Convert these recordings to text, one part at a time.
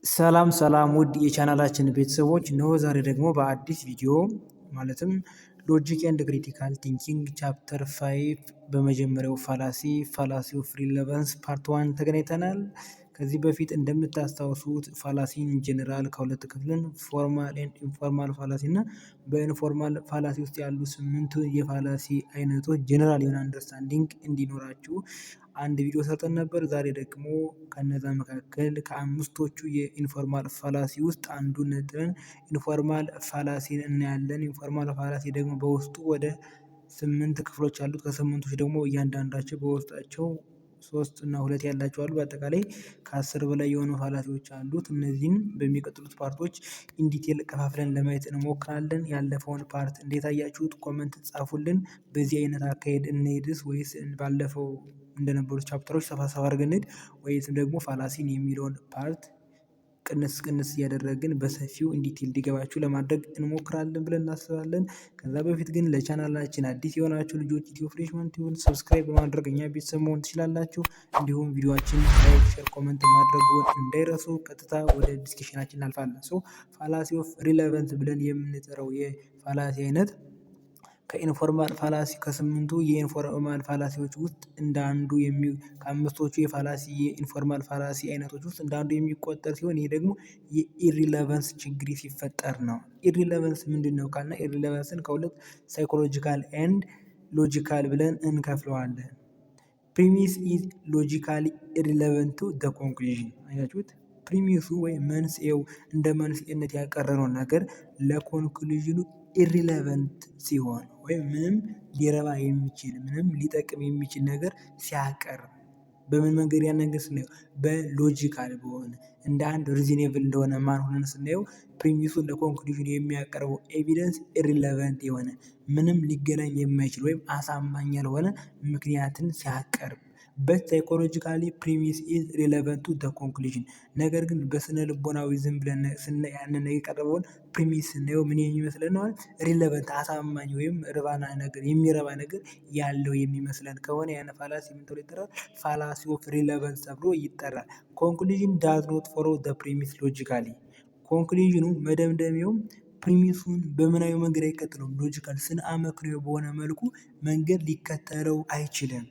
ሰላም ሰላም ውድ የቻናላችን ቤተሰቦች እነሆ ዛሬ ደግሞ በአዲስ ቪዲዮ ማለትም ሎጂክ ኤንድ ክሪቲካል ቲንኪንግ ቻፕተር 5 በመጀመሪያው ፋላሲ ኦፍ ሪሌቫንስ ፓርት 1 ተገናኝተናል። ከዚህ በፊት እንደምታስታውሱት ፋላሲን ጀነራል ከሁለት ክፍልን ፎርማል ኤንድ ኢንፎርማል ፋላሲ እና በኢንፎርማል ፋላሲ ውስጥ ያሉ 8 የፋላሲ አይነቶች ጀነራል የሆነ አንደርስታንዲንግ እንዲኖራችሁ አንድ ቪዲዮ ሰርተን ነበር። ዛሬ ደግሞ ከነዛ መካከል ከአምስቶቹ የኢንፎርማል ፋላሲ ውስጥ አንዱን ነጥለን ኢንፎርማል ፋላሲን እናያለን። ኢንፎርማል ፋላሲ ደግሞ በውስጡ ወደ 8 ክፍሎች አሉት። ከ8ቶች ደግሞ እያንዳንዳቸው በውስጣቸው 3 እና 2 ያላቸው አሉ። በአጠቃላይ ከ10 በላይ የሆኑ ፋላሲዎች አሉት። እነዚህን በሚቀጥሉት ፓርቶች ኢንዲቴል ከፋፍለን ለማየት እንሞክራለን። ያለፈውን ፓርት እንዴት አያችሁት? ኮመንት ጻፉልን። በዚህ አይነት አካሄድ እንሄድስ ወይስ ባለፈው እንደነበሩት ቻፕተሮች ሰፋ አድርገን እንሂድ ወይስ ደግሞ ፋላሲን የሚለውን ፓርት ቅንስ እያደረግን በሰፊው ኢንዲቴል እንዲገባችሁ ለማድረግ እንሞክራለን ብለን እናስባለን። ከዛ በፊት ግን ለቻናላችን አዲስ የሆናችሁ ልጆች ኢትዮ ፍሬሽማን ቲዩብን ሰብስክራይብ በማድረግ እኛ ቤተሰብ መሆን ትችላላችሁ። እንዲሁም ቪዲዮአችን ላይክ፣ ሼር፣ ኮመንት ማድረጉን እንዳይረሱ። ቀጥታ ወደ ዲስከሽናችን እናልፋለን። ፋላሲ ኦፍ ሪሌቫንስ ብለን የምንጠራው የፋላሲ አይነት ከኢንፎርማል ፋላሲ ከ8ቱ የኢንፎርማል ፋላሲዎች ውስጥ እንደ አንዱ ከአምስቶቹ የኢንፎርማል ፋላሲ አይነቶች ውስጥ እንደ አንዱ የሚቆጠር ሲሆን ይህ ደግሞ የኢሪሌቫንስ ችግር ሲፈጠር ነው። ኢሪሌቫንስ ምንድነው ካልና ኢሪሌቫንስን ከሁለት ሳይኮሎጂካል ኤንድ ሎጂካል ብለን እንከፍለዋለን። ፕሪሚስ ኢዝ ሎጂካሊ ኢሪሌቫንት ቱ ዘ ኮንክሉዥን። አያችሁት? ፕሪሚሱ ወይም መንስኤው እንደ መንስኤነት ያቀረበው ነገር ለኮንክሉዥኑ ኢሪሌቫንት ሲሆን ወይም ምንም ሊረባ የሚችል ምንም ሊጠቅም የሚችል ነገር ሲያቀርብ በምን መንገድ ያን ነገር ስናየው በሎጂካል በሆነ እንደ አንድ ሪዝኔብል እንደሆነ ማን ሆነን ስናየው ፕሪሚሱን ለኮንክሉዥን የሚያቀርበው ኤቪደንስ ኢሪሌቫንት የሆነ ምንም ሊገናኝ የማይችል ወይም አሳማኝ ያልሆነ ምክንያትን ሲያቀርብ በሳይኮሎጂካሊ ፕሪሚስ ኢዝ ሪሌቫንት ቱ ዘ ኮንክሉዥን። ነገር ግን በስነ ልቦናዊ ዝም ብለን ያንን የቀረበውን ፕሪሚስ ስናየው ምን የሚመስለን ነው? ሪሌቫንት አሳማኝ ወይም የሚረባ ነገር ያለው የሚመስለን ከሆነ ያን ፋላሲ ምን ተብሎ ይጠራል? ፋላሲ ኦፍ ሪሌቫንስ ተብሎ ይጠራል። ኮንክሉዥን ዳዝ ኖት ፎሎ ዘ ፕሪሚስ ሎጂካሊ። ኮንክሉዥኑ መደምደሚያውም ፕሪሚሱን በምናዊ መንገድ አይከተለውም። ሎጂካል ስነ አመክንዮ በሆነ መልኩ መንገድ ሊከተለው አይችልም።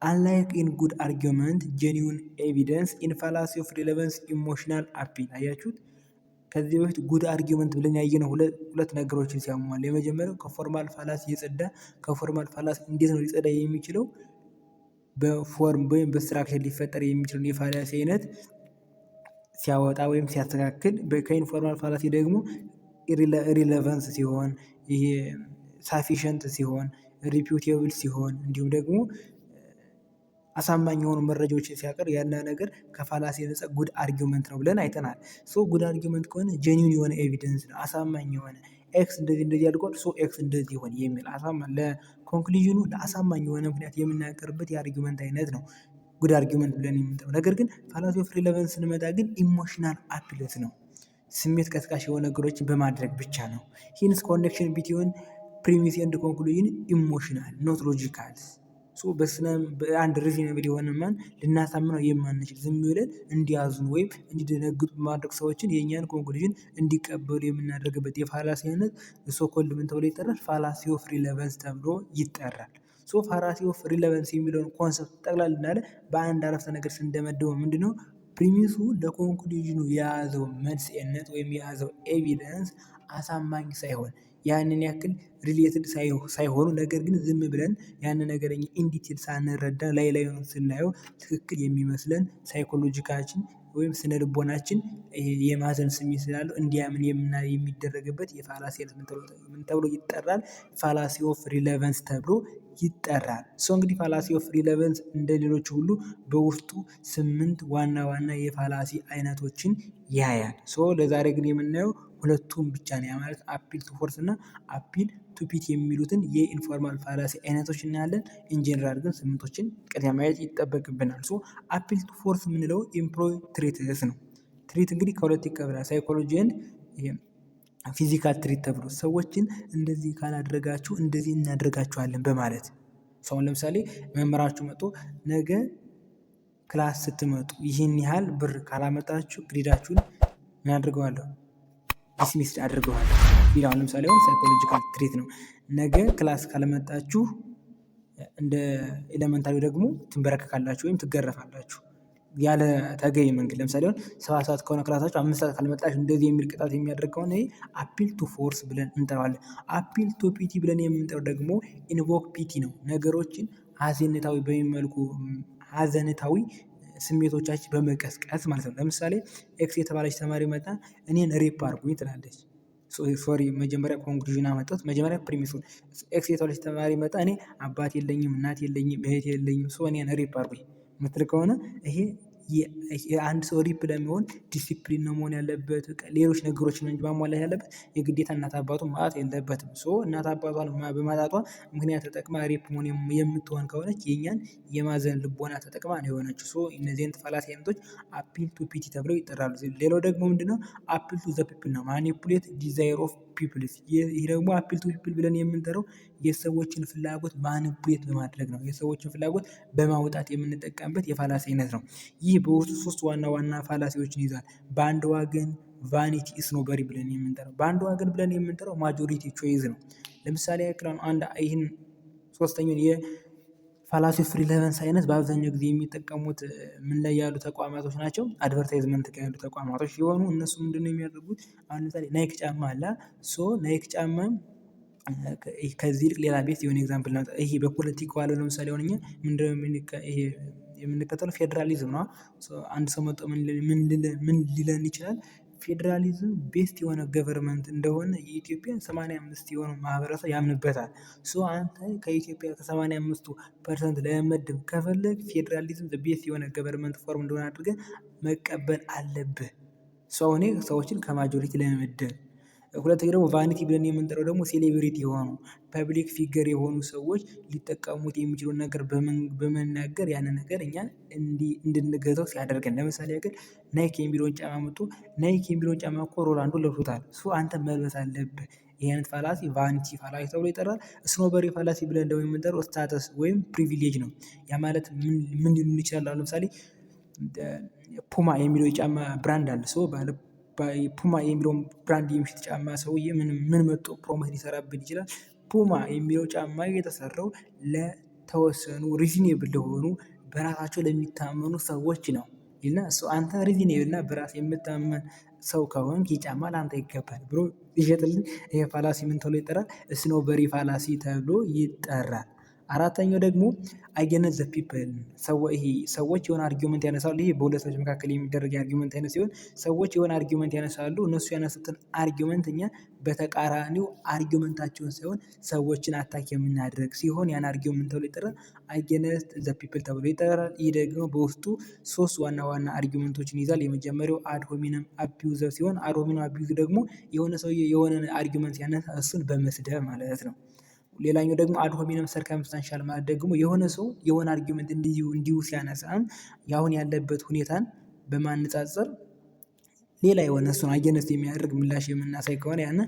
Unlike in good argument, genuine evidence, in fallacy of relevance, emotional appeal. አያችሁት? ከዚህ በፊት ጉድ አርጊመንት ብለን ያየነው ሁለት ነገሮችን ሲያሟላ፣ የመጀመሪያው ከፎርማል ፋላሲ የጸዳ ከፎርማል ፋላሲ እንዴት ነው ሊጸዳ የሚችለው? በፎርም ወይም በስትራክቸር ሊፈጠር የሚችለው የፋላሲ አይነት ሲያወጣ ወይም ሲያስተካክል፣ ከኢንፎርማል ፋላሲ ደግሞ ኢሪሌቫንስ ሲሆን፣ ይሄ ሳፊሸንት ሲሆን፣ ሪፒዩቴብል ሲሆን እንዲሁም ደግሞ አሳማኝ የሆኑ መረጃዎችን ሲያቀርብ ያና ነገር ከፋላሲ የነጻ ጉድ አርጊመንት ነው ብለን አይተናል። ጉድ አርጊመንት ከሆነ ጄኒውን የሆነ ኤቪደንስ ነው፣ አሳማኝ የሆነ ኤክስ እንደዚህ አድርጓል ኤክስ እንደዚህ ይሆን የሚል አሳማኝ ለኮንክሉዥኑ ለአሳማኝ የሆነ ምክንያት የምናቀርብበት የአርጊመንት አይነት ነው ጉድ አርጊመንት ብለን የምንጠራው። ነገር ግን ፋላሲ ኦፍ ሪሌቫንስ ስንመጣ ግን ኢሞሽናል አፒልስ ነው፣ ስሜት ቀስቃሽ የሆኑ ነገሮችን በማድረግ ብቻ ነው። ሂንስ ኮኔክሽን ቢትዊን ፕሪሚስ ኤንድ ኮንክሉዥን ኢሞሽናል ኖት ሎጂካል። በአንድ ሪዝኔብል የሆነ ማን ልናሳምነው የማንችል ዝም ብለን እንዲያዙን ወይም እንዲደነግጡ በማድረግ ሰዎችን የእኛን ኮንክሉዥን እንዲቀበሉ የምናደርግበት የፋላሲ አይነት ሶኮልድ ምን ተብሎ ይጠራል? ፋላሲ ኦፍ ሪሌቫንስ ተብሎ ይጠራል። ፋላሲ ኦፍ ሪሌቫንስ የሚለውን ኮንሰፕት ጠቅላላ እንዳለ በአንድ አረፍተ ነገር ስንደመድበው ምንድነው? ፕሪሚሱ ለኮንክሉዥኑ የያዘው መልስነት ወይም የያዘው ኤቪደንስ አሳማኝ ሳይሆን ያንን ያክል ሪሌትድ ሳይሆኑ ነገር ግን ዝም ብለን ያንን ነገር ኢንዲቴል ሳንረዳ ላይ ስናየው ትክክል የሚመስለን ሳይኮሎጂካችን ወይም ስነ ልቦናችን የማዘን ስሜት ስላለው እንዲያምን የሚደረግበት የፋላሲ አይነት ምን ተብሎ ይጠራል? ፋላሲ ኦፍ ሪሌቫንስ ተብሎ ይጠራል። እንግዲህ ፋላሲ ኦፍ ሪሌቫንስ እንደ ሌሎች ሁሉ በውስጡ 8 ዋና የፋላሲ አይነቶችን ያያል። ለዛሬ ግን የምናየው ሁለቱም ብቻ ነው። ማለት አፒል ቱ ፎርስ እና አፒል ቱ ፒት የሚሉትን የኢንፎርማል ፋላሲ አይነቶች እናያለን። ኢንጀነራል ግን 8ቶችን ቅድሚያ ማየት ይጠበቅብናል። አፒል ቱ ፎርስ የምንለው ኢምፕሎይ ትሪትስ ነው። ትሪት እንግዲህ ከሁለት ይቀበላል፣ ሳይኮሎጂ ኤንድ ፊዚካል ትሪት ተብሎ ሰዎችን እንደዚህ ካላደረጋችሁ እንደዚህ እናደርጋችኋለን በማለት ሰውን ለምሳሌ መምህራችሁ መጥቶ ነገ ክላስ ስትመጡ ይህን ያህል ብር ካላመጣችሁ ግሬዳችሁን ምን አድርገዋለሁ? ዲስሚስድ አድርገዋለሁ ቢል አሁን ለምሳሌ ሳይኮሎጂካል ትሪት ነው። ነገ ክላስ ካልመጣችሁ እንደ ኤሌመንታሪ ደግሞ ትንበረከካላችሁ ወይም ትገረፋላችሁ ያለ ተገቢ መንገድ። ለምሳሌ አሁን 7 ሰዓት ከሆነ ክላሳችሁ 5 ሰዓት ካልመጣችሁ እንደዚህ የሚል ቅጣት የሚያደርግ ከሆነ ይሄ አፒል ቱ ፎርስ ብለን እንጠራዋለን። አፒል ቱ ፒቲ ብለን የምንጠራው ደግሞ ኢንቮክ ፒቲ ነው። ነገሮችን ሀዘንታዊ በሚመልኩ ሀዘንታዊ ስሜቶቻችን በመቀስቀስ ማለት ነው። ለምሳሌ ኤክስ የተባለች ተማሪ መጣ እኔን ሬፕ አድርጉኝ ትላለች። ሶሪ መጀመሪያ ኮንክሉዥን አመጣሁት። መጀመሪያ ፕሪሚሱን ኤክስ የተባለች ተማሪ መጣ እኔ አባት የለኝም እናት የለኝም እህት የለኝም እኔን ሬፕ አድርጉኝ ምትል ከሆነ ይሄ የአንድ ሰው ሪፕ ለመሆን ዲሲፕሊን ነው መሆን ያለበት። ሌሎች ነገሮችን እንጂ ማሟላት ያለበት የግዴታ እናት አባቱን ማጣት የለበትም። እናት አባቷን በማጣቷ ምክንያት ተጠቅማ ሪፕ መሆን የምትሆን ከሆነች የኛን የማዘን ልቦና ተጠቅማ ነው የሆነችው። እነዚህን ፋላሲ አይነቶች አፒል ቱ ፒቲ ተብለው ይጠራሉ። ሌላው ደግሞ ምንድነው? አፒል ቱ ዘ ፒፕል ነው። ማኒፑሌት ዲዛይር ኦፍ ፒፕልስ። ይህ ደግሞ አፒል ቱ ፒፕል ብለን የምንጠራው የሰዎችን ፍላጎት ማኒፑሌት በማድረግ ነው። የሰዎችን ፍላጎት በማውጣት የምንጠቀምበት የፋላሲ አይነት ነው። ይህ በውስጡ 3 ዋና ዋና ፋላሲዎችን ይዟል። በአንድ ዋገን ቫኒቲ ኢስ ኖበሪ ብለን የምንጠራው በአንድ ዋገን ብለን የምንጠራው ማጆሪቲ ቾይዝ ነው። ለምሳሌ ያክል ይህን ሶስተኛውን የፋላሲ ኦፍ ሪሌቫንስ አይነት በአብዛኛው ጊዜ የሚጠቀሙት ምን ላይ ያሉ ተቋማቶች ናቸው? አድቨርታይዝመንት ጋር ያሉ ተቋማቶች ሲሆኑ እነሱ ምንድነው የሚያደርጉት? አሁን ለምሳሌ ናይክ ጫማ አለ። ናይክ ጫማ ከዚህ ይልቅ ሌላ ቤት የሆነ ኤግዛምፕል ነው። ይሄ በፖለቲካው አለ። ለምሳሌ አሁን እኛ ምንድነው የምንከተለው? ፌዴራሊዝም ነው። አንድ ሰው መጥቶ ምን ሊለን ይችላል? ፌዴራሊዝም ቤስት የሆነ ገቨርንመንት እንደሆነ የኢትዮጵያ 85 የሆነው ማህበረሰብ ያምንበታል። አንተ ከኢትዮጵያ ከ85% ለመመደብ ከፈለግ ፌዴራሊዝም ቤስት የሆነ ገቨርንመንት ፎርም እንደሆነ አድርገህ መቀበል አለብህ። እኔ ሰዎችን ከማጆሪቲ ለመመደብ። ሁለተኛ ደግሞ ቫኒቲ ብለን የምንጠራው ደግሞ ሴሌብሪቲ የሆኑ ፐብሊክ ፊገር የሆኑ ሰዎች ሊጠቀሙት የሚችሉን ነገር በመናገር ያንን ነገር እኛን እንድንገዛው ሲያደርገን። ለምሳሌ ያክል ናይክ የሚለውን ጫማ መጥቶ ናይክ የሚለውን ጫማ እኮ ሮላንዶ ለብሶታል አንተ መልበስ አለብህ። ይህ አይነት ፋላሲ ቫኒቲ ፋላሲ ተብሎ ይጠራል። ስኖበሪ ፋላሲ ብለን ደግሞ የምንጠራው ስታተስ ወይም ፕሪቪሌጅ ነው። ያ ማለት ምን ሊሆን ይችላል? አሁን ለምሳሌ ፑማ የሚለው የጫማ ብራንድ አለ። ፑማ የሚለውን ብራንድ የሚሸጥ ጫማ ሰውዬ ምን መጥቶ ፕሮሞት ሊሰራብን ይችላል? ፑማ የሚለው ጫማ የተሰራው ለተወሰኑ ሪዝኔብል ለሆኑ በራሳቸው ለሚታመኑ ሰዎች ነው እና አንተ ሪዝኔብል እና በራስ የምታመን ሰው ከሆንክ ይህ ጫማ ለአንተ ይገባል ብሎ ይሸጥልን። ይሄ ፋላሲ ምን ተብሎ ይጠራል? ስኖበሪ ፋላሲ ተብሎ ይጠራል። አራተኛው ደግሞ አጌንስት ዘ ፒፕል። ሰዎች የሆነ አርጊውመንት ያነሳሉ። ይሄ በሁለት ሰዎች መካከል የሚደረግ የአርጊውመንት አይነት ሲሆን ሰዎች የሆነ አርጊውመንት ያነሳሉ። እነሱ ያነሱትን አርጊውመንት እኛ በተቃራኒው አርጊውመንታቸውን ሳይሆን ሰዎችን አታክ የምናደርግ ሲሆን ያን አርጊውመንት ተብሎ ይጠራል። አጌንስት ዘ ፒፕል ተብሎ ይጠራል። ይህ ደግሞ በውስጡ 3 ዋና ዋና አርጊውመንቶችን ይዛል። የመጀመሪያው አድ ሆሚነም አቢዩዝ ሲሆን አድ ሆሚነም አቢዩዝ ደግሞ የሆነ ሰውዬ የሆነ አርጊውመንት ያነሳ እሱን በመስደብ ማለት ነው። ሌላኛው ደግሞ አድ ሆሚነም ሰርከምስታንሻል ማለት ደግሞ የሆነ ሰው የሆነ አርጊውመንት እንዲሁ ሲያነሳም ያሁን ያለበት ሁኔታን በማነጻጸር ሌላ የሆነ እሱን አጌንስት የሚያደርግ ምላሽ የምናሳይ ከሆነ ያን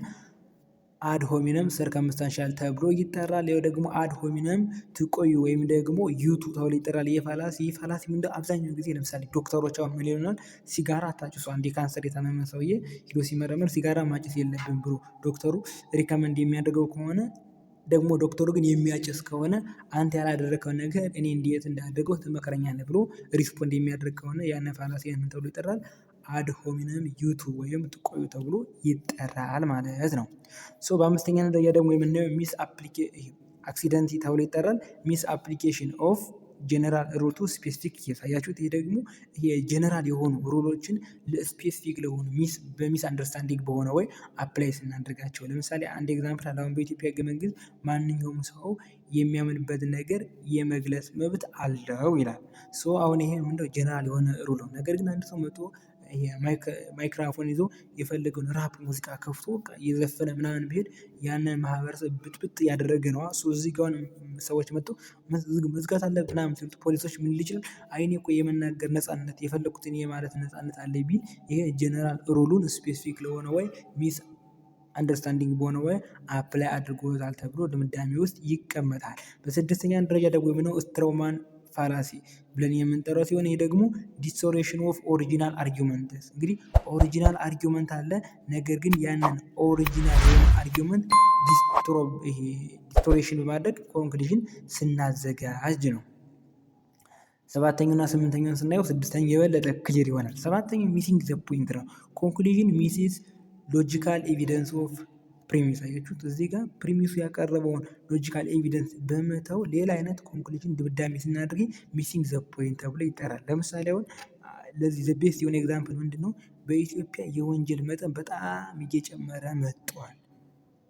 አድ ሆሚነም ሰርከምስታንሻል ተብሎ ይጠራል። ሌላው ደግሞ አድ ሆሚነም ትቆዩ ወይም ደግሞ ዩቱ ተብሎ ይጠራል። የፋላሲ ምንድነው? አብዛኛውን ጊዜ ለምሳሌ ዶክተሮች አሁን ምን ይሉናል? ሲጋራ አታጭሱ። አንዴ ካንሰር የታመመ ሰውዬ ሄዶ ሲመረመር ሲጋራ ማጨስ የለብን ብሎ ዶክተሩ ሪከመንድ የሚያደርገው ከሆነ ደግሞ ዶክተሩ ግን የሚያጨስ ከሆነ አንተ ያላደረከውን ነገር እኔ እንዴት እንዳደርገው ትመክረኛለህ ብሎ ሪስፖንድ የሚያደርግ ከሆነ ያን ፋላሲ ምን ተብሎ ይጠራል? አድ ሆሚነም ዩቱ ወይም ትቆዩ ተብሎ ይጠራል ማለት ነው። በአምስተኛ ደረጃ ደግሞ የምናየው ሚስ አክሲደንት ተብሎ ይጠራል። ሚስ አፕሊኬሽን ኦፍ ጀነራል ሩል ቱ ስፔሲፊክ ኬስ። አያችሁት? ይሄ ደግሞ የጀነራል የሆኑ ሩሎችን ለስፔሲፊክ ለሆኑ በሚስ አንደርስታንዲንግ በሆነ ወይ አፕላይ ስናደርጋቸው። ለምሳሌ አንድ ኤግዛምፕል አለ። አሁን በኢትዮጵያ ሕገ መንግስት ማንኛውም ሰው የሚያምንበት ነገር የመግለጽ መብት አለው ይላል። አሁን ይሄ ምንድነው? ጀነራል የሆነ ሩል ነው። ነገር ግን አንድ ሰው መጥቶ ማይክራፎን ይዞ የፈለገውን ራፕ ሙዚቃ ከፍቶ እየዘፈነ ምናምን ቢሄድ ያንን ማህበረሰብ ብጥብጥ ያደረገ ነው። እዚህ ጋር ሰዎች መጥተው መዝጋት አለብህ ምናምን ሲሉት ፖሊሶች ምን ሊል ይችላል? አይ እኔ እኮ የመናገር ነፃነት የፈለኩትን የማለት ነፃነት አለኝ ቢል ይሄ ጀነራል ሩሉን ስፔሲፊክ ለሆነ ወይ ሚስ አንደርስታንዲንግ በሆነ ወይ አፕላይ አድርጎታል ተብሎ ድምዳሜ ውስጥ ይቀመጣል። በስድስተኛ ደረጃ ደግሞ የምነው ስትሮማን ፋላሲ ብለን የምንጠራው ሲሆን ይህ ደግሞ ዲስቶርሽን ኦፍ ኦሪጂናል አርጊመንትስ። እንግዲህ ኦሪጂናል አርጊመንት አለ፣ ነገር ግን ያንን ኦሪጂናል የሆነ አርጊመንት ዲስቶሬሽን በማድረግ ኮንክሉዥን ስናዘጋጅ ነው። ሰባተኛውና ስምንተኛውን ስናየው ስድስተኛው የበለጠ ክሊር ይሆናል። ሰባተኛው ሚሲንግ ዘ ፖይንት ነው። ኮንክሉዥን ሚሲስ ሎጂካል ኤቪደንስ ኦፍ ፕሪሚስ። አያችሁት እዚህ ጋር ፕሪሚሱ ያቀረበውን ሎጂካል ኤቪደንስ በመተው ሌላ አይነት ኮንክሉዥን ድምዳሜ ስናደርግ ሚሲንግ ዘ ፖይንት ተብሎ ይጠራል። ለምሳሌ አሁን ለዚህ ዘ ቤስት የሆነ ኤግዛምፕል ምንድን ነው? በኢትዮጵያ የወንጀል መጠን በጣም እየጨመረ መጥቷል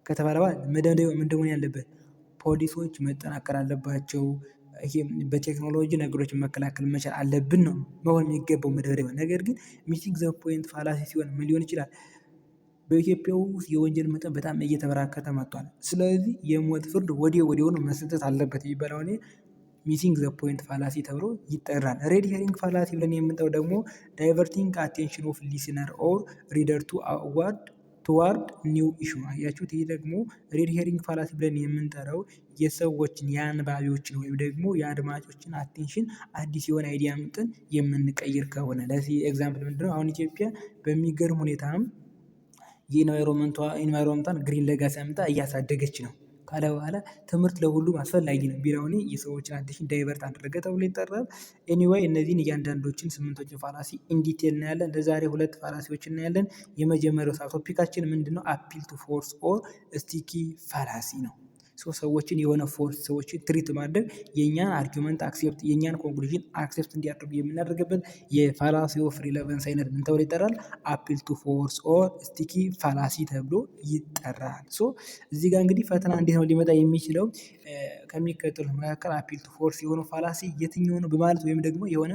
ከተባለ ምንድን መሆን ያለበት? ፖሊሶች መጠናከር አለባቸው። ይሄ በቴክኖሎጂ ነገሮችን መከላከል መቻል አለብን ነው መሆን የሚገባው መደበኛ። ነገር ግን ሚሲንግ ዘ ፖይንት ፋላሲ ሲሆን ምን ሊሆን ይችላል? በኢትዮጵያ ውስጥ የወንጀል መጠን በጣም እየተበራከተ መጥቷል። ስለዚህ የሞት ፍርድ ወዲያውኑ መሰጠት አለበት የሚባለው ሚሲንግ ዘ ፖይንት ፋላሲ ተብሎ ይጠራል። ሬድ ሄሪንግ ፋላሲ ብለን የምንጠራው ደግሞ ዳይቨርቲንግ አቴንሽን ኦፍ ሊስነር ኦር ሪደር ቱዋርድ ኒው ኢሹ። አያችሁት? ይህ ደግሞ ሬድ ሄሪንግ ፋላሲ ብለን የምንጠራው የሰዎችን የአንባቢዎችን ወይም ደግሞ የአድማጮችን አቴንሽን አዲስ የሆነ አይዲያ ምጥን የምንቀይር ከሆነ ለዚህ ኤግዛምፕል ምንድነው? አሁን ኢትዮጵያ በሚገርም ሁኔታም የኢንቫይሮንመንቷን ግሪን ሌጋሲ አምጣ እያሳደገች ነው ካለ በኋላ ትምህርት ለሁሉም አስፈላጊ ነው ቢለውን የሰዎችን አቴንሽን ዳይቨርት አደረገ ተብሎ ይጠራል። ኤኒዌይ እነዚህን እያንዳንዶችን ስምንቶችን ፋላሲ ኢንዲቴል እናያለን። ለዛሬ ሁለት ፋላሲዎች እናያለን። የመጀመሪያው ቶፒካችን ምንድነው? አፒል ቱ ፎርስ ኦር ስቲኪ ፋላሲ ነው። ሰዎችን የሆነ ፎርስ ሰዎችን ትሪት ማድረግ የእኛን አርጊመንት አክሴፕት የእኛን ኮንክሉዥን አክሴፕት እንዲያደርጉ የምናደርግበት የፋላሲ ኦፍ ሪሌቫንስ አይነት ምን ተብሎ ይጠራል? አፒል ቱ ፎርስ ኦር ስቲኪ ፋላሲ ተብሎ ይጠራል። እዚህ ጋር እንግዲህ ፈተና እንዴት ነው ሊመጣ የሚችለው? ከሚከተሉት መካከል አፒል ቱ ፎርስ የሆነው ፋላሲ የትኛው ነው በማለት ወይም ደግሞ የሆነ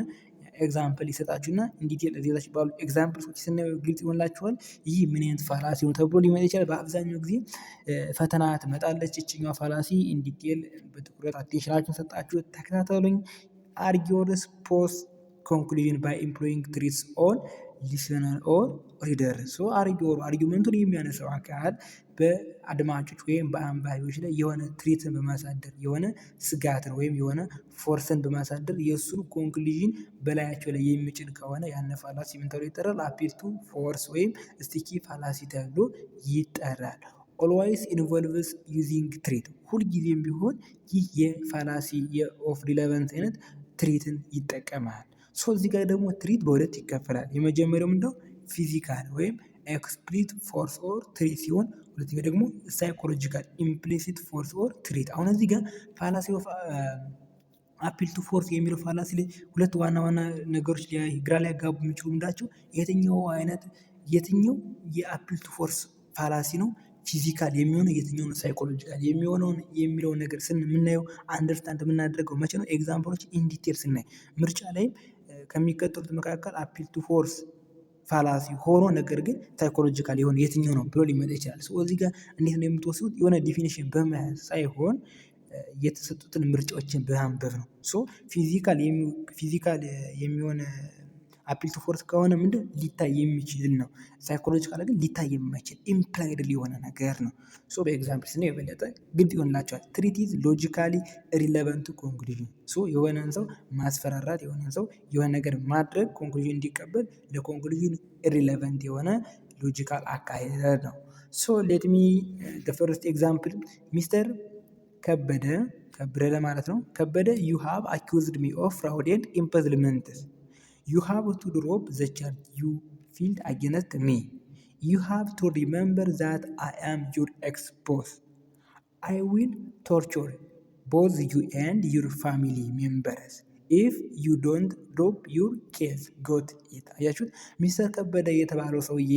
ኤግዛምፕል ይሰጣችሁና ኢንዲቴል እዚህ ባሉ ኤግዛምፕሎች ስናየው ግልጽ ይሆንላችኋል። ይህ ምን አይነት ፋላሲ ነው ተብሎ ሊመጣ ይችላል። በአብዛኛው ጊዜ ፈተና ትመጣለች ይችኛዋ ፋላሲ። ኢንዲቴል በትኩረት አቴንሽናችሁን ሰጣችሁ ተከታተሉኝ። አርጊውስ ፖስት ኮንክሉዥን ባይ ኤምፕሎይንግ ትሪትስ ኦን ሊስነር ኦር ሪደር። አርጊመንቱን የሚያነሳው አካል በአድማጮች ወይም በአንባቢዎች ላይ የሆነ ትሪትን በማሳደር የሆነ ስጋትን ወይም የሆነ ፎርስን በማሳደር የእሱን ኮንክሉዥን በላያቸው ላይ የሚጭን ከሆነ ያነ ፋላሲ ምን ተብሎ ይጠራል? አፒል ቱ ፎርስ ወይም ስቲኪ ፋላሲ ተብሎ ይጠራል። ኦልዋይስ ኢንቮልቭስ ዩዚንግ ትሪት። ሁልጊዜም ቢሆን ይህ የፋላሲ የኦፍ ሪሌቫንስ አይነት ትሪትን ይጠቀማል። እዚህ ጋር ደግሞ ትሪት በሁለት ይከፈላል። የመጀመሪያው ምንድነው? ፊዚካል ወይም ኤክስፕሊት ፎርስ ኦር ትሪት ሲሆን ሁለተኛው ደግሞ ሳይኮሎጂካል ኢምፕሊሲት ፎርስ ኦር ትሪት። አሁን እዚህ ጋር ፋላሲ ኦፍ አፒል ቱ ፎርስ የሚለው ፋላሲ ላይ ሁለት ዋና ነገሮች ግራ ሊያጋቡ የሚችሉ ምንዳቸው? የትኛው የአፒል ቱ ፎርስ ፋላሲ ነው ፊዚካል የሚሆነው የትኛው ነው ሳይኮሎጂካል የሚሆነውን የሚለውን ነገር የምናየው አንደርስታንድ የምናደርገው መቼ ነው? ኤግዛምፕሎች ኢንዲቴል ስናይ ምርጫ ላይም ከሚቀጥሉት መካከል አፒል ቱ ፎርስ ፋላሲ ሆኖ ነገር ግን ሳይኮሎጂካል የሆነ የትኛው ነው ብሎ ሊመጣ ይችላል። እዚህ ጋር እንዴት ነው የምትወስዱት? የሆነ ዲፊኒሽን በመያዝ ሳይሆን የተሰጡትን ምርጫዎችን በማንበብ ነው። ፊዚካል የሚሆን አፒል ቱ ፎርስ ከሆነ ምንድን ሊታይ የሚችል ነው። ሳይኮሎጂካል ግን ሊታይ የማይችል ኢምፕላይድ የሆነ ነገር ነው። በኤግዛምፕል ስናየው የበለጠ ግልጽ ይሆንላቸዋል። ትሪት ኢዝ ሎጂካሊ ሪሌቫንት ኮንክሉዥን። የሆነን ሰው ማስፈራራት የሆነን ሰው የሆነ ነገር ማድረግ ኮንክሉዥን እንዲቀበል ለኮንክሉዥን ኢሪሌቫንት የሆነ ሎጂካል አካሄድ ነው። ሌት ሚ ፈርስት ኤግዛምፕል ሚስተር ከበደ ለማለት ነው። ከበደ ዩ ሃቭ አኪውዝድ ሚ ኦፍ ፍራውድ ኤንድ ኢምፐዝልመንት You have to drop the charge you filed against me. You have to remember that I am your ex-boss. I will torture both you and your family members if you don't drop your case. Got it? አያችሁት? ሚስተር ከበደ የተባለው ሰውዬ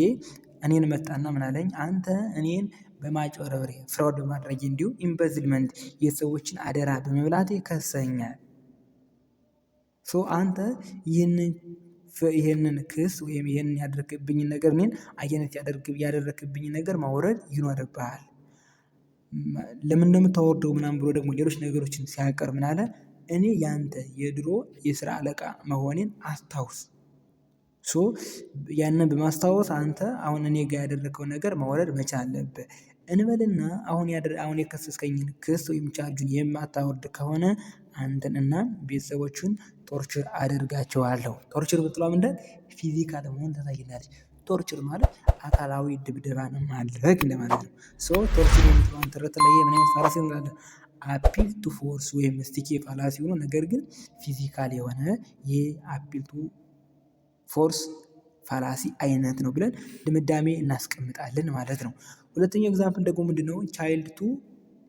እኔን መጣና ምን አለኝ? አንተ እኔን በማጭበርበሬ ፍራውድ በማድረግ እንዲሁም ኢምበዝልመንት የሰዎችን አደራ በመብላቴ ከሰኛል። አንተ ይህንን ክስ ወይም ይህንን ያደረክብኝን ነገር እኔን አየነት ያደረክብኝን ነገር ማውረድ ይኖርብሃል። ለምን ነው የምታወርደው ምናምን ብሎ ደግሞ ሌሎች ነገሮችን ሲያቀርብ ምን አለ? እኔ ያንተ የድሮ የስራ አለቃ መሆኔን አስታውስ። ያንን በማስታወስ አንተ አሁን እኔ ጋር ያደረከው ነገር ማውረድ መቻል አለብህ እንበልና አሁን የከሰስከኝን ክስ ወይም ቻርጁን የማታወርድ ከሆነ አንተን እና ቤተሰቦቹን ቶርቸር አደርጋቸዋለሁ። ቶርቸር የምትለዋ ምንድን ፊዚካል መሆን ታሳየናለች። ቶርቸር ማለት አካላዊ ድብደባን ማድረግ እንደማለት ነው። ሶ ቶርቸር የምትለዋን ተረት ላይ ምን አይነት ፋላሲ እንላለን? አፒል ቱ ፎርስ ወይም ስቲኪ ፋላሲ ሆኖ ነገር ግን ፊዚካል የሆነ የአፒል ቱ ፎርስ ፋላሲ አይነት ነው ብለን ድምዳሜ እናስቀምጣለን ማለት ነው። ሁለተኛው ኤግዛምፕል ደግሞ ምንድነው? ቻይልድ ቱ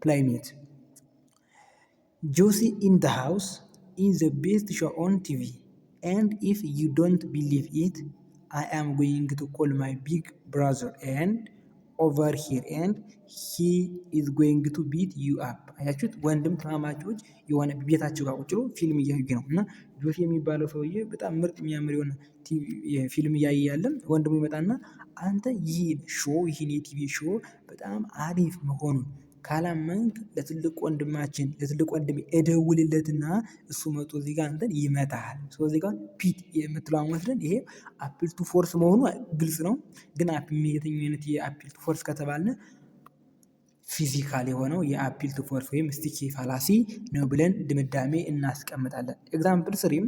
ፕላይሜት ጆሲ ኢን ዘ ሃውስ ኢዝ ዘ ቤስት ሾው ኦን ቲቪ ኤንድ ኢፍ ዩ ዶንት ቢሊቭ ኢት አይ አም ጎይንግ ቱ ኮል ማይ ቢግ ብራዘር ኤንድ ኦቨር ሂር ኤንድ ሂ ኢዝ ጎይንግ ቱ ቢት ዩ አፕ። አያችሁት? ወንድም ተማማቾች የሆነ ቤታቸው ጋር ቁጭ ብሎ ፊልም እያዩ ነው እና ጆሲ የሚባለው ሰውዬ በጣም ምርጥ የሚያምር የሆነ ፊልም እያየ ያለም ወንድሙ ይመጣና አንተ ይህን የቲቪ ሾው በጣም አሪፍ መሆኑን ካላመንክ ለትልቅ ወንድሜ እደውልለትና እሱ መቶ እዚህ ጋር አንተን ይመታሃል። ሶ እዚህ ጋር ፒት የምትለው ወስደን ይሄ አፒል ቱ ፎርስ መሆኑ ግልጽ ነው። ግን የትኛው አይነት የአፒል ቱ ፎርስ ከተባለ ፊዚካል የሆነው የአፒል ቱ ፎርስ ወይም ስቲኪ ፋላሲ ነው ብለን ድምዳሜ እናስቀምጣለን። ኤግዛምፕል ስሪም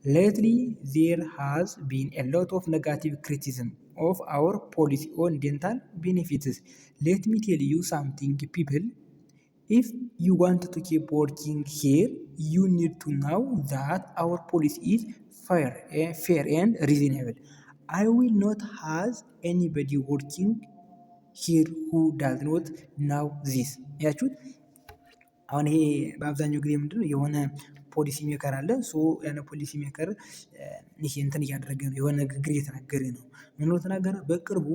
ሌትሊ ዜር ሃዝ ቢን ኤ ሎት ኦፍ ኔጋቲቭ ክሪቲሲዝም of our policy on dental benefits. Let me tell you something, people. If you want to keep working here, you need to know that our policy is fair and reasonable. I will not have anybody working here who does not know this. ያችሁት አሁን ይሄ በአብዛኛው ጊዜ ምንድነው የሆነ ፖሊሲ ሜከር አለ። ያን ፖሊሲ ሜከር ይሄ እንትን እያደረገ ነው፣ የሆነ ንግግር እየተናገረ ነው። ምን ነው ተናገረ? በቅርቡ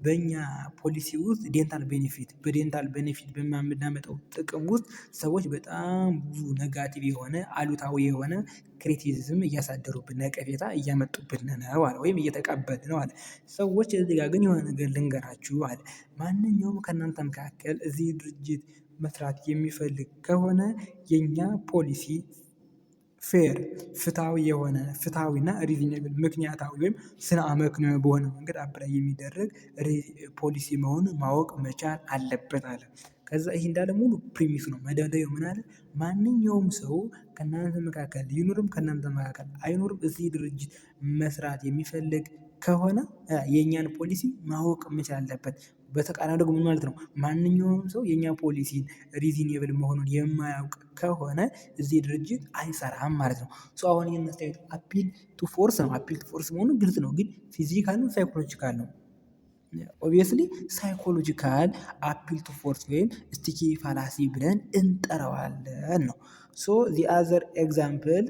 በእኛ ፖሊሲ ውስጥ በዴንታል ቤኔፊት በምናመጣው ጥቅም ውስጥ ሰዎች በጣም ብዙ ኔጋቲቭ የሆነ አሉታዊ የሆነ ክሪቲሲዝም እያሳደሩብን ነቀፌታ እያመጡብን ነው አለ፣ ወይም እየተቀበል ነው አለ። ሰዎች እዚህ ጋር ግን የሆነ ነገር ልንገራችሁ አለ። ማንኛውም ከእናንተ መካከል እዚህ ድርጅት መስራት የሚፈልግ ከሆነ የኛ ፖሊሲ ፌር ፍትሃዊና ሪዝኔብል ምክንያታዊ ወይም ስነ አመክንዮ በሆነ መንገድ አፕላይ የሚደረግ ፖሊሲ መሆኑን ማወቅ መቻል አለበት አለ። ከዛ ይህ እንዳለ ሙሉ ፕሪሚስ ነው፣ መደምደሚያው ምን አለ? ማንኛውም ሰው ከእናንተ መካከል ይኑርም ከእናንተ መካከል አይኑርም እዚህ ድርጅት መስራት የሚፈልግ ከሆነ የእኛን ፖሊሲ ማወቅ መቻል አለበት። በተቃራኒ ደግሞ ምን ማለት ነው? ማንኛውም ሰው የኛ ፖሊሲን ሪዝኔብል መሆኑን የማያውቅ ከሆነ እዚህ ድርጅት አይሰራም ማለት ነው። አሁን የምታዩት አፒል ቱ ፎርስ ነው። አፒል ቱ ፎርስ መሆኑ ግልጽ ነው። ግን ፊዚካል ነው ሳይኮሎጂካል ነው? ኦብቪየስሊ ሳይኮሎጂካል አፒል ቱ ፎርስ ወይም ስቲኪ ፋላሲ ብለን እንጠራዋለን ነው። ዚ አዘር ኤግዛምፕል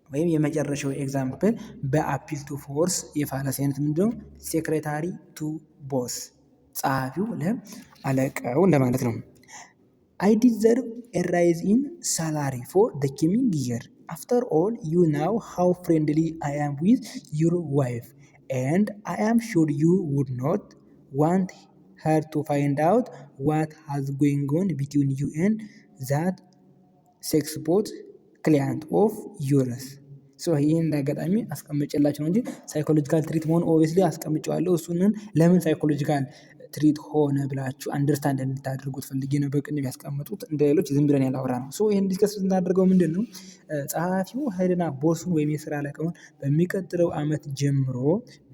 ወይም የመጨረሻው ኤግዛምፕል በአፒል ቱ ፎርስ የፋላሲ አይነት ምንድነው? ሴክሬታሪ ቱ ቦስ፣ ጸሐፊው ለአለቃው እንደማለት ነው። I deserve a rise in salary for the coming year. After all, you know how friendly I am with your wife, and I am sure you would not want her to find out what has going on between you and that sexpot client of yours. ይህ እንዳጋጣሚ አስቀምጬላችሁ ነው እንጂ ሳይኮሎጂካል ትሪት መሆን ኦብቪየስሊ አስቀምጬዋለሁ። እሱንን ለምን ሳይኮሎጂካል ትሪት ሆነ ብላችሁ አንደርስታንድ እንድታደርጉት ፈልጌ ነው በቅንብ ያስቀመጡት። እንደ ሌሎች ዝም ብለን ያላወራ ነው። ይህን ዲስከስ እናደርገው ምንድን ነው? ጸሐፊው ሀይልና ቦሱን ወይም የስራ አለቃውን በሚቀጥለው ዓመት ጀምሮ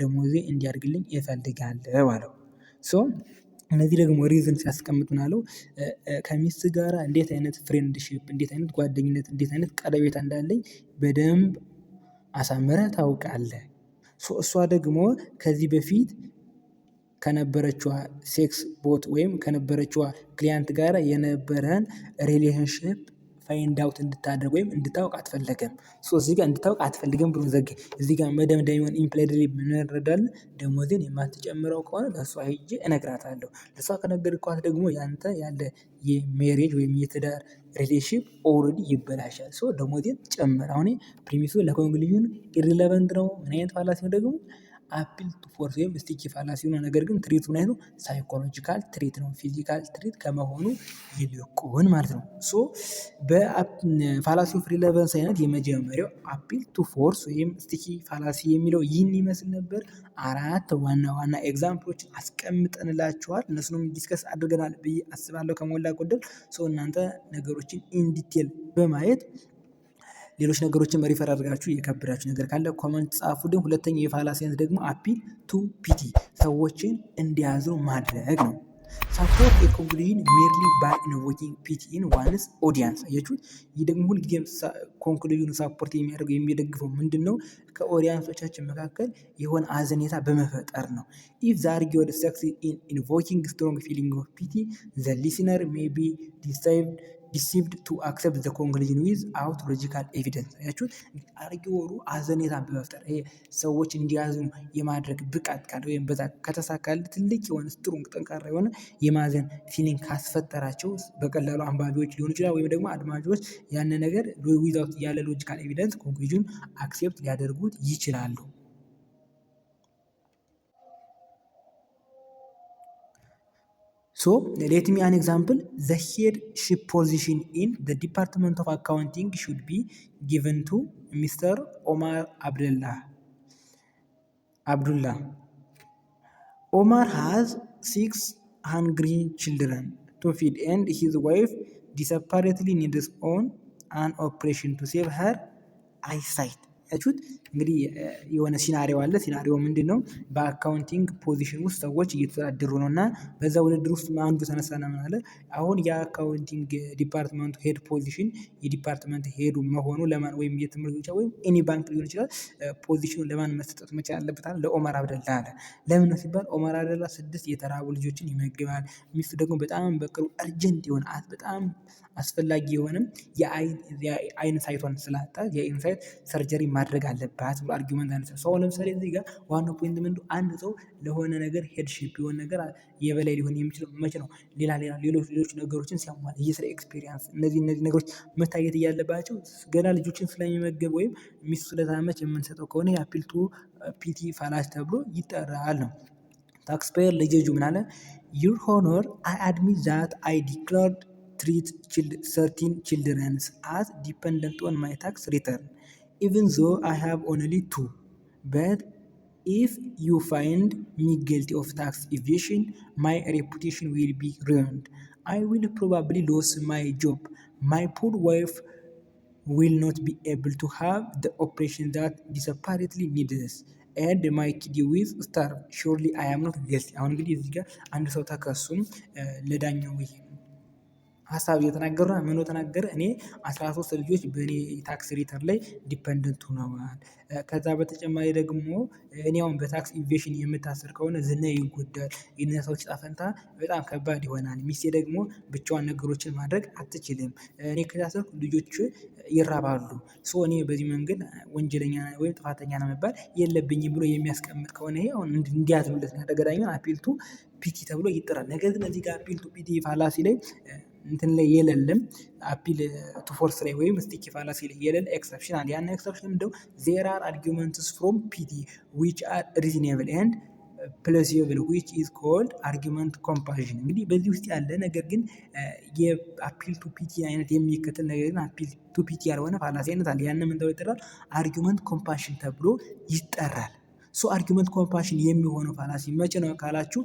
ደሞዜ እንዲያድግልኝ እፈልጋለሁ አለው። እነዚህ ደግሞ ሪዝን ሲያስቀምጡን አለው ከሚስት ጋራ እንዴት አይነት ፍሬንድሺፕ፣ እንዴት አይነት ጓደኝነት፣ እንዴት አይነት ቀረቤታ እንዳለኝ በደንብ አሳምረህ ታውቃለህ። እሷ ደግሞ ከዚህ በፊት ከነበረችዋ ሴክስ ቦት ወይም ከነበረችዋ ክሊያንት ጋር የነበረን ሪሌሽንሽፕ ፋይንድ አውት እንድታደርግ ወይም እንድታውቅ አትፈለገም። እዚህ ጋር እንድታውቅ አትፈልግም ብሎ ዘግ እዚህ ጋር መደምደሚያውን ኢምፕላይድሊ እንረዳለን። ደሞዜን የማትጨምረው ከሆነ ለእሷ ሄጄ እነግራታለሁ። ለእሷ ከነገርኳት ደግሞ ያንተ ያለ የሜሬጅ ወይም የትዳር ሪሌሽንሺፕ ኦልሬዲ ይበላሻል። ደሞዜን ጨምር። አሁን ፕሪሚሱ ለኮንክሉዥን ኢሪሌቨንት ነው። ምን አይነት ፋላሲ ነው ደግሞ? አፒል ቱ ፎርስ ወይም ስቲኪ ፋላሲ ነው። ነገር ግን ትሪቱ ላይ ነው ሳይኮሎጂካል ትሪት ነው፣ ፊዚካል ትሪት ከመሆኑ ይልቁን ማለት ነው። ሶ በፋላሲ ኦፍ ሪሌቫንስ አይነት የመጀመሪያው አፒል ቱ ፎርስ ወይም ስቲኪ ፋላሲ የሚለው ይህን ይመስል ነበር። 4 ዋና ዋና ኤግዛምፕሎችን አስቀምጠንላችኋል። እነሱንም ዲስከስ አድርገናል ብዬ አስባለሁ ከሞላ ጎደል። እናንተ ነገሮችን ኢንዲቴል በማየት ሌሎች ነገሮችን ሪፈር አድርጋችሁ የከበዳችሁ ነገር ካለ ኮመንት ጻፉልን። ሁለተኛው የፋላሲ አይነት ደግሞ አፒል ቱ ፒቲ ሰዎችን እንዲያዝኑ ማድረግ ነው። ሳፖርት ኤ ኮንክሉዥን ሜርሊ ባይ ኢንቮኪንግ ፒቲ ኢን ዋንስ ኦዲየንስ። አያችሁት? ይህ ደግሞ ሁልጊዜም ኮንክሉዥኑ ሳፖርት የሚያደርገው የሚደግፈው ምንድን ነው? ከኦዲየንሶቻችን መካከል የሆነ አዘኔታ በመፈጠር ነው። ኢፍ ዘ አርጊውመንት ሰክሲድ ኢን ኢንቮኪንግ ስትሮንግ ፊሊንግ ኦፍ ፒቲ ዘ ሊስነር ሜይ ቢ ዲሲቭድ ቱ አክሰፕት ዘ ኮንክሉዥን ዊዝ አውት ሎጂካል ኤቪደንስ። አያችሁት? አርጊወሩ አዘኔታን በመፍጠር ሰዎች እንዲያዝኑ የማድረግ ብቃት ካለ ወይም በዛ ከተሳካለ ትልቅ የሆነ ስትሮንግ ጠንካራ የሆነ የማዘን ፊሊንግ ካስፈጠራቸው በቀላሉ አንባቢዎች ሊሆኑ ይችላል ወይም ደግሞ አድማጮች ያን ነገር ዊዛውት ያለ ሎጂካል ኤቪደንስ ኮንክሉዥን አክሴፕት ሊያደርጉት ይችላሉ። So let me an example. The headship position in the Department of Accounting should be given to Mr. Omar Abdullah. Omar has 6 hungry children to feed and his wife desperately needs on an operation to save her eyesight. ያችሁት እንግዲህ የሆነ ሲናሪዮ አለ። ሲናሪዮ ምንድን ነው? በአካውንቲንግ ፖዚሽን ውስጥ ሰዎች እየተወዳደሩ ነው እና በዛ ውድድር ውስጥ አንዱ ተነሳና ምን አለ፣ አሁን የአካውንቲንግ ዲፓርትመንቱ ሄድ ፖዚሽን የዲፓርትመንት ሄዱ መሆኑ ለማን ወይም የትምህርት ብቻ ወይም ኤኒ ባንክ ሊሆን ይችላል ፖዚሽኑ ለማን መስጠት መቻል አለበት? ለኦመር አብደላ አለ። ለምን ነው ሲባል ኦመር አብደላ 6 የተራቡ ልጆችን ይመግባል። ሚስቱ ደግሞ በጣም በቅርቡ አርጀንት የሆነ በጣም አስፈላጊ የሆነም የአይን ሳይቷን ስላጣ የአይን ሳይት ሰርጀሪ ማድረግ አለባት ብሎ አርጊውመንት አነሳ። ሰው ለምሳሌ እዚህ ጋር ዋናው ፖይንት ምንድነው? አንድ ሰው ለሆነ ነገር ሄድሺፕ የሆነ ነገር የበላይ ሊሆን የሚችለው መቼ ነው? ሌሎች ነገሮችን ሲያሟላ የስራ ኤክስፒሪየንስ እነዚህ ነገሮች መታየት እያለባቸው ገና ልጆችን ስለሚመገብ ወይም ሚስቱ ስለታመች የምንሰጠው ከሆነ የአፒል ቱ ፒቲ ፋላሲ ተብሎ ይጠራል ነው። ታክስፔየር ለጀጁ ምን አለ? ዩር ሆኖር አይ አድሚት ዛት አይ ዲክላርድ treat 13 children as dependent on my tax return, even though I have only 2. But if you find me guilty of tax evasion, my reputation will be ruined. I will probably lose my job. My poor wife will not be able to have the operation that desperately needs. And my kid will starve. Surely I am not guilty. አሁን እንግዲህ እዚህ ጋር አንድ ሰው ተከሱም ለዳኛው ሀሳብ እየተናገሩ ምን ተናገረ? እኔ 13 ልጆች በእኔ ታክስ ሪተር ላይ ዲፔንደንት ሆነዋል። ከዛ በተጨማሪ ደግሞ እኔ አሁን በታክስ ኢቬሽን የምታሰር ከሆነ ዝና ይጎዳል፣ የነሰዎች ጣፈንታ በጣም ከባድ ይሆናል። ሚስቴ ደግሞ ብቻዋን ነገሮችን ማድረግ አትችልም። እኔ ከታሰርኩ ልጆች ይራባሉ። እኔ በዚህ መንገድ ወንጀለኛ ወይም ጥፋተኛ ነው መባል የለብኝም ብሎ የሚያስቀምጥ ከሆነ ይሄ አሁን እንዲያዝምለት ነው ያደረገዳኛው አፒል ቱ ፒቲ ተብሎ ይጠራል። ነገር ግን እዚህ ጋር አፒል ቱ ፒቲ ፋላሲ ላይ እንትን ላይ የሌለም አፒል ቱ ፎርስ ላይ ወይም ስቲኪ ፋላሲ ላይ የሌለ ኤክሰፕሽን አለ። ያን ኤክሰፕሽን ምንድነው? ዜር አር አርጊውመንትስ ፍሮም ፒቲ ዊች አር ሪዝኔብል ኤንድ ፕሌሲብል ዊች ኢዝ ኮልድ አርጊውመንት ኮምፓሽን። እንግዲህ በዚህ ውስጥ ያለ ነገር ግን የአፒል ቱ ፒቲ አይነት የሚከተል ነገር ግን አፒል ቱ ፒቲ ያልሆነ ፋላሲ አይነት አለ። ያን ምን ተብሎ ይጠራል? አርጊውመንት ኮምፓሽን ተብሎ ይጠራል። አርጊውመንት ኮምፓሽን የሚሆነው ፋላሲ መቼ ነው ካላችሁ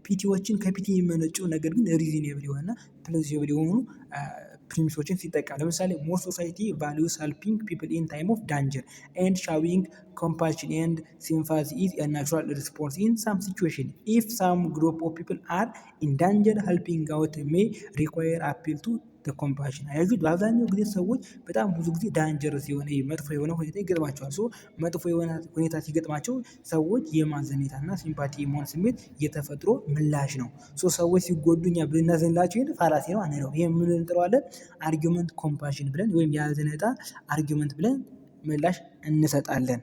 ፒቲዎችን ከፒቲ የሚመነጩ ነገር ግን ሪዝኔብል የሆነ ፕሌሲብል የሆኑ ፕሪሚሶችን ሲጠቀም፣ ለምሳሌ ሞር ሶሳይቲ ቫሉስ ሄልፒንግ ፒፕል ኢን ታይም ኦፍ ዳንጀር ኤንድ ሻዊንግ ኮምፓሽን ኤንድ ሲምፓቲ ኢዝ ኤ ናቹራል ሪስፖንስ ኢን ሳም ሲቹዌሽን ኢፍ ሳም ግሩፕ ኦፍ ፒፕል አር ኢን ዳንጀር ሄልፒንግ አውት ሜይ ሪኳየር አፒል ቱ ኮምፓሽን። አያችሁት? በአብዛኛው ጊዜ ሰዎች በጣም ብዙ ጊዜ ዳንጀርስ የሆነ መጥፎ የሆነ ሁኔታ ይገጥማቸዋል። መጥፎ የሆነ ሁኔታ ሲገጥማቸው ሰዎች የማዘኔታና ሲምፓቲ የመሆን ስሜት የተፈጥሮ ምላሽ ነው። ሰዎች ሲጎዱ እኛ ብናዘንላቸው ይሄን ፋላሲ ነው አንለው። ይሄ ምን እንጥለዋለን? አርጊውመንት ኮምፓሽን ብለን ወይም የአዘኔታ አርጊውመንት ብለን ምላሽ እንሰጣለን።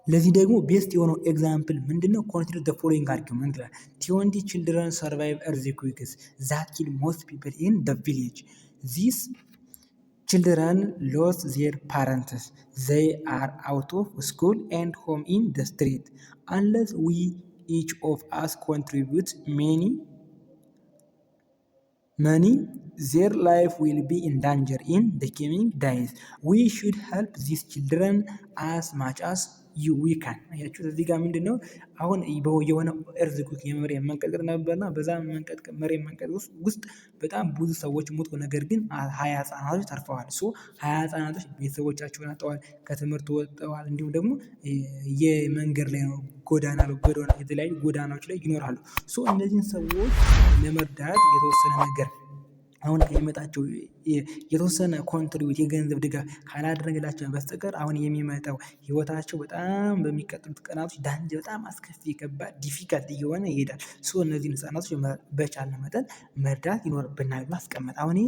ለዚህ ደግሞ ቤስት የሆነው ኤግዛምፕል ምንድነው? ኮንሲደር ዘ ፎሎዊንግ አርጊውመንት ይላል። 20 children survive earthquakes that kill most people in the village. These children lose their parents. They are out of school and home in the street. Unless we each of us contribute money, their life will be in danger in the coming days. We should help these children as much as we can። አያችሁት እዚህ ጋር ምንድን ነው አሁን የሆነ እርዝኩክ የመሬት መንቀጥቀጥ ነበርና በዛ መሬት መንቀጥቀጥ ውስጥ በጣም ብዙ ሰዎች ሞቱ። ነገር ግን 20 ህጻናቶች ተርፈዋል። 20 ህጻናቶች ቤተሰቦቻቸውን አጥተዋል፣ ከትምህርት ወጥተዋል። እንዲሁም ደግሞ የመንገድ ላይ ነው ጎዳና የተለያዩ ጎዳናዎች ላይ ይኖራሉ። እነዚህን ሰዎች ለመርዳት የተወሰነ ነገር አሁን ከሚመጣቸው የተወሰነ ኮንትሪቢዩት የገንዘብ ድጋፍ ካላደረገላቸው በስተቀር አሁን የሚመጣው ህይወታቸው በጣም በሚቀጥሉት ቀናቶች ዳንጀ በጣም አስከፊ ከባድ ዲፊካልት እየሆነ ይሄዳል። እነዚህን ህጻናቶች በቻልነ መጠን መርዳት ይኖርብናል ማስቀመጥ። አሁን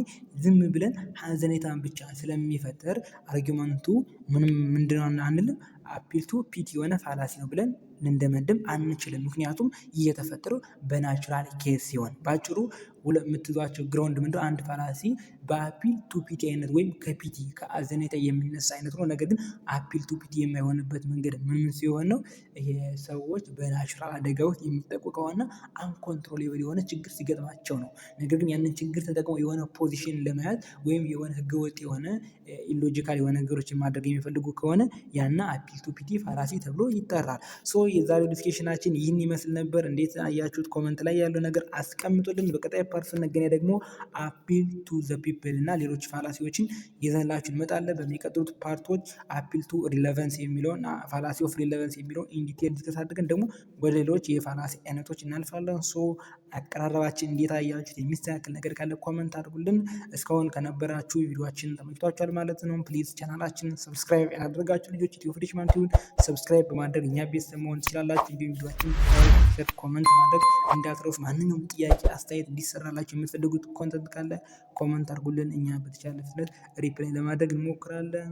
ዝም ብለን ሀዘኔታን ብቻ ስለሚፈጠር አርጊመንቱ ምንድነው አንልም። አፒል ቱ ፒቲ የሆነ ፋላሲ ነው ብለን ልንደመድም አንችልም። ምክንያቱም ይህ የተፈጠረው በናቹራል ኬስ ሲሆን በአጭሩ የምትዟቸው ግራውንድ ምንድነው አንድ ፋላሲ በአፒል ቱ ፒቲ አይነት ወይም ከፒቲ ከአዘኔታ የሚነሳ አይነት ነው። ነገር ግን አፒል ቱ ፒቲ የማይሆንበት መንገድ ምን ሲሆን ነው? ይሄ ሰዎች በናቹራል አደጋ ውስጥ የሚጠቁ ከሆነ አንኮንትሮሌብል የሆነ ችግር ሲገጥማቸው ነው። ነገር ግን ያንን ችግር ተጠቅመው የሆነ ፖዚሽን ለመያዝ ወይም የሆነ ህገወጥ የሆነ ኢሎጂካል የሆነ ነገሮችን ማድረግ የሚፈልጉ ከሆነ ያና አፒል ቱ ፒቲ ፋላሲ ተብሎ ይጠራል። የዛሬው ዲስከሽናችን ይህን ይመስል ነበር። እንዴት አያችሁት? ኮመንት ላይ ያለው ነገር አስቀምጡልን። በቀጣይ ፓርት ስንገናኝ ደግሞ አፒል ቱ ዘ ፒፕል እና ሌሎች ፋላሲዎችን ይዘንላችሁ እንመጣለን። በሚቀጥሉት ፓርቶች አፒል ቱ ሪሌቫንስ የሚለውን ፋላሲ ኦፍ ሪሌቫንስ የሚለውን ኢንዲቴል ዲስከስ አድርገን ደግሞ ወደ ሌሎች የፋላሲ አይነቶች እናልፋለን። አቀራረባችን እንዴት አያችሁት? የሚስተካከል ነገር ካለ ኮመንት አድርጉልን። እስካሁን ከነበራችሁ ቪዲዮአችንን ተመችቷችኋል ማለት ነው። ፕሊዝ ቻናላችንን ሰብስክራይብ ያላደረጋችሁ ልጆች ኢትዮ ፍሬሽማን ቲዩብን ሰብስክራይብ በማድረግ እኛ ቤተሰብ መሆን ትችላላችሁ። ቪዲዮአችን ኮመንት ማድረግ እንዳትረሱ። ማንኛውም ጥያቄ አስተያየት እንዲሰራላችሁ የምትፈልጉት ኮንተንት ካለ ኮመንት አድርጉልን። እኛ በተቻለ ፍጥነት ሪፕላይ ለማድረግ እንሞክራለን።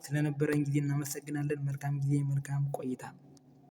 ስለነበረን ጊዜ እናመሰግናለን። መልካም ጊዜ፣ መልካም ቆይታ